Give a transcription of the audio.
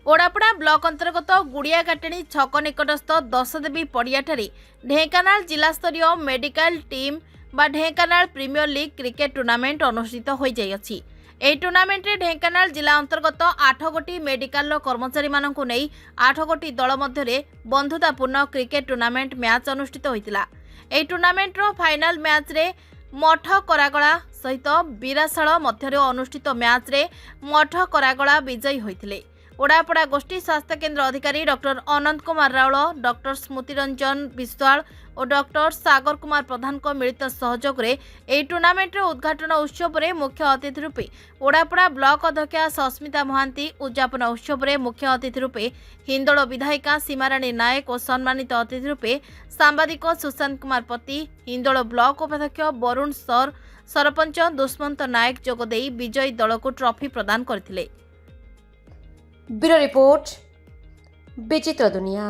ओडापड़ा block अंतर्गत गुड़ियाकाटेणी छक निकटस्थ दशदेवी पड़ियाठारे ढेंकानाल जिलास्तरीय मेडिकल टीम बा Dhenkanal premier league cricket tournament अनुष्ठित हो जाइछि। ଏହି ଟୁର୍ଣ୍ଣାମେଣ୍ଟରେ ଢେଙ୍କାନାଳ ଜିଲ୍ଲା ଅନ୍ତର୍ଗତ 8 ଗୋଟି ମେଡିକାଲର କର୍ମଚାରୀମାନଙ୍କୁ ନେଇ 8 ଗୋଟି ଦଳ ମଧ୍ୟରେ ବନ୍ଧୁତାପୂର୍ଣ୍ଣ କ୍ରିକେଟ ଟୁର୍ଣ୍ଣାମେଣ୍ଟ ମ୍ୟାଚ୍ ଅନୁଷ୍ଠିତ ହୋଇଥିଲା। ଏହି ଟୁର୍ଣ୍ଣାମେଣ୍ଟର ଫାଇନାଲ ମ୍ୟାଚ୍ରେ ମଠ କରାଗଳା ସହିତ ବିରାଶାଳ ମଧ୍ୟରେ ଅନୁଷ୍ଠିତ ମ୍ୟାଚ୍ରେ ମଠ କରାଗଳା ବିଜୟୀ ହୋଇଥିଲେ। ओडापड़ा गोष्ठी स्वास्थ्य केन्द्र अधिकारी डॉक्टर अनंत कुमार राउल, डॉक्टर स्मृति रंजन विश्वाल और डॉक्टर सागर कुमार प्रधान को मिलित सहयोग में यह टूर्नामेंट उद्घाटन उत्सव में मुख्य अतिथि रूपे ओडापड़ा ब्लॉक अध्यक्षा सस्मिता महांती, उद्यापन उत्सव में मुख्य अतिथि रूपे हिंदोल विधायिका सीमाराणी नायक और सम्मानित अतिथि रूपे सांबादिक सुशांत कुमार पति, हिंदोल ब्लॉक उपाध्यक्ष वरुण सर, सरपंच दुष्मंत नायक जोगदे विजयी दल को ट्रॉफी प्रदान करथिले। ब्यूरो रिपोर्ट विचित्र दुनिया।